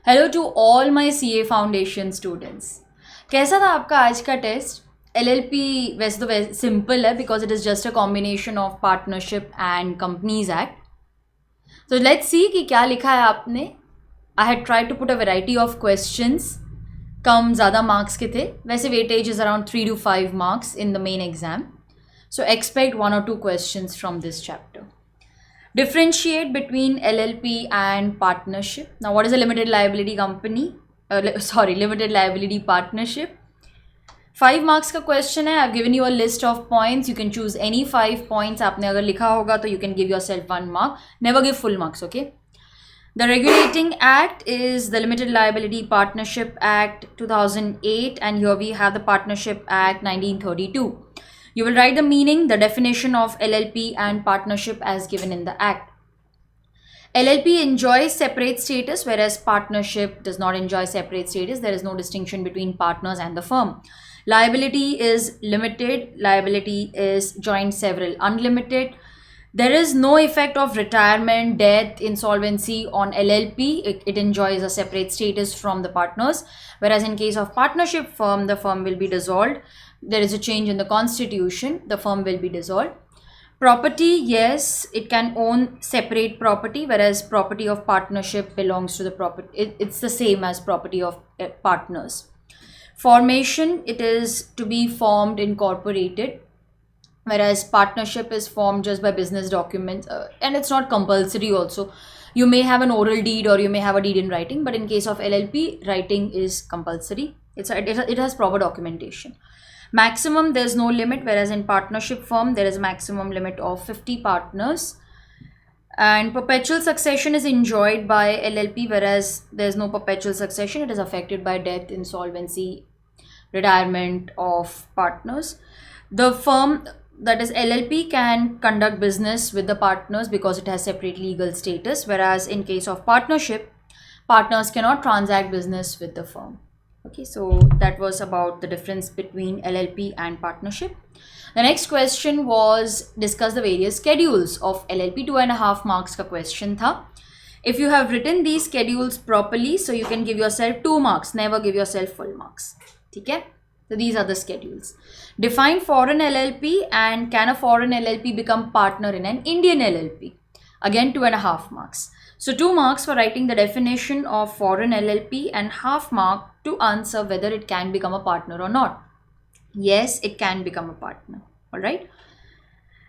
Hello to all my CA foundation students. कैसा था आपका आज का टेस्ट? एलएलपी वैसे तो सिंपल है because it is just a combination of partnership and companies act. तो लेट्स सी कि क्या लिखा है आपने। I had try to put a variety of questions. कम ज़्यादा मार्क्स के थे, वैसे weightage is around 3 to 5 marks in the main exam, so expect 1 or 2 questions from this chapter. Differentiate between LLP and partnership. Now, what is a limited liability company? Limited liability partnership. 5 marks का question है. I've given you a list of points. You can choose any 5 points. आपने अगर लिखा होगा तो you can give yourself 1 mark. Never give full marks, okay? The regulating act is the Limited Liability Partnership Act 2008, and here we have the Partnership Act 1932. You will write the meaning, the definition of LLP and partnership as given in the Act. LLP enjoys separate status, whereas partnership does not enjoy separate status. There is no distinction between partners and the firm. Liability is limited, liability is joint, several, unlimited. There is no effect of retirement, death, insolvency on LLP. It enjoys a separate status from the partners, whereas in case of partnership firm, the firm will be dissolved. There is a change in the constitution, the firm will be dissolved. Property, yes, it can own separate property, whereas property of partnership belongs to the property. It's the same as property of partners. Formation, it is to be formed, incorporated, whereas partnership is formed just by business documents, and it's not compulsory also. You may have an oral deed or you may have a deed in writing, but in case of LLP, writing is compulsory. It has proper documentation. Maximum, there's no limit, whereas in partnership firm there is a maximum limit of 50 partners. And perpetual succession is enjoyed by LLP, whereas there's no perpetual succession. It is affected by death, insolvency, retirement of partners. The firm, that is LLP, can conduct business with the partners because it has separate legal status, whereas in case of partnership, partners cannot transact business with the firm. Okay, so that was about the difference between LLP and partnership. The next question was discuss the various schedules of LLP. 2.5 marks का question था. If you have written these schedules properly, so you can give yourself 2 marks. Never give yourself full marks. ठीक है? So these are the schedules. Define foreign LLP and can a foreign LLP become partner in an Indian LLP? Again 2.5 marks. So 2 marks for writing the definition of foreign LLP and half mark to answer whether it can become a partner or not. Yes, it can become a partner. Alright.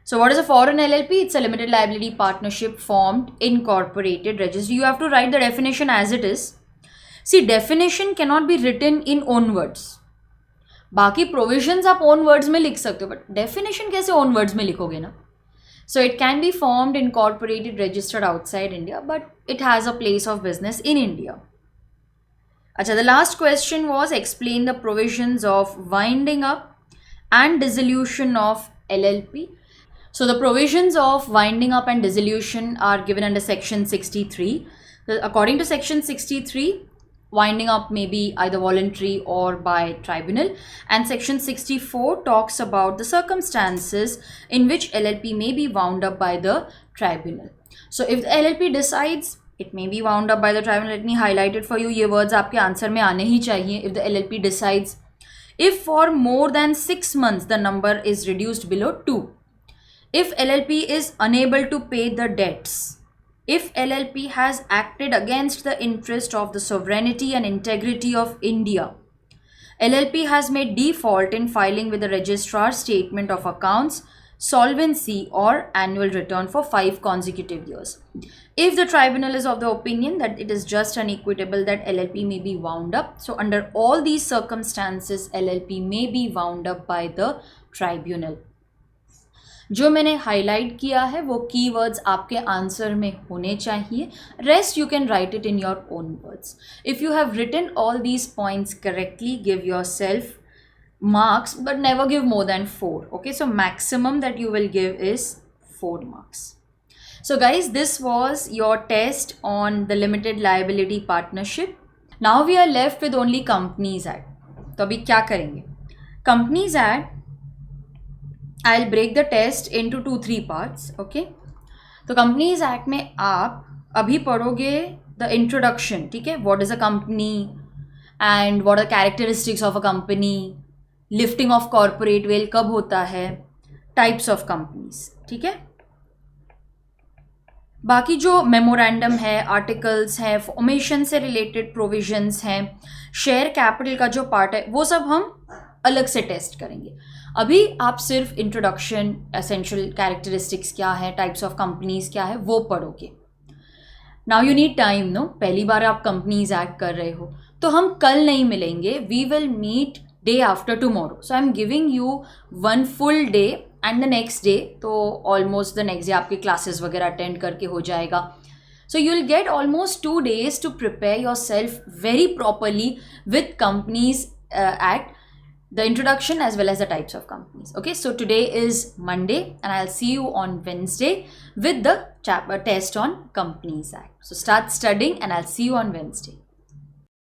So what is a foreign LLP? It's a limited liability partnership formed, incorporated, registered. You have to write the definition as it is. See, definition cannot be written in own words. बाकी provisions आप own words में लिख सकते हो, but definition कैसे own words में लिखोगे ना? So it can be formed, incorporated, registered outside India, but it has a place of business in India. Achha, the last question was explain the provisions of winding up and dissolution of LLP. So the provisions of winding up and dissolution are given under section 63. According to section 63, winding up may be either voluntary or by tribunal, and section 64 talks about the circumstances in which LLP may be wound up by the tribunal. So if the LLP decides, it may be wound up by the tribunal. Let me highlight it for you. ये words आपके answer में आने ही चाहिए. If the LLP decides, if for more than 6 months the number is reduced below 2, if LLP is unable to pay the debts, if LLP has acted against the interest of the sovereignty and integrity of India, LLP has made default in filing with the registrar statement of accounts, solvency or annual return for 5 consecutive years. If the tribunal is of the opinion that it is just and equitable that LLP may be wound up, so under all these circumstances LLP may be wound up by the tribunal. जो मैंने highlight किया है वो keywords आपके answer में होने चाहिए. Rest you can write it in your own words. If you have written all these points correctly, give yourself marks, but never give more than 4. Okay, so maximum that you will give is 4 marks. So guys, this was your test on the limited liability partnership. Now we are left with only Companies Act. तो अभी क्या करेंगे? Companies Act, I'll break the test into 2-3 parts. Okay, तो Companies Act में आप अभी पढ़ोगे the introduction, ठीक है, what is a company and what are characteristics of a company, lifting of corporate veil कब होता है, टाइप्स ऑफ कंपनीज, ठीक है। बाकी जो मेमोरेंडम है, आर्टिकल्स हैं, फॉर्मेशन से रिलेटेड प्रोविजंस हैं, शेयर कैपिटल का जो पार्ट है, वो सब हम अलग से टेस्ट करेंगे। अभी आप सिर्फ इंट्रोडक्शन, एसेंशियल कैरेक्टरिस्टिक्स क्या है, टाइप्स ऑफ कंपनीज क्या है, वो पढ़ोगे। Now you need time, no, पहली बार आप कंपनीज एक्ट कर रहे हो, तो हम कल नहीं मिलेंगे, we will meet day after tomorrow. So I am giving you 1 full day and the next day, तो ऑलमोस्ट द नेक्स्ट डे आपके क्लासेस वगैरह अटेंड करके हो जाएगा। So you'll get almost 2 days to prepare yourself very properly with companies act, the introduction as well as the types of companies. Okay, so today is Monday and I'll see you on Wednesday with the test on Companies Act. So start studying and I'll see you on Wednesday.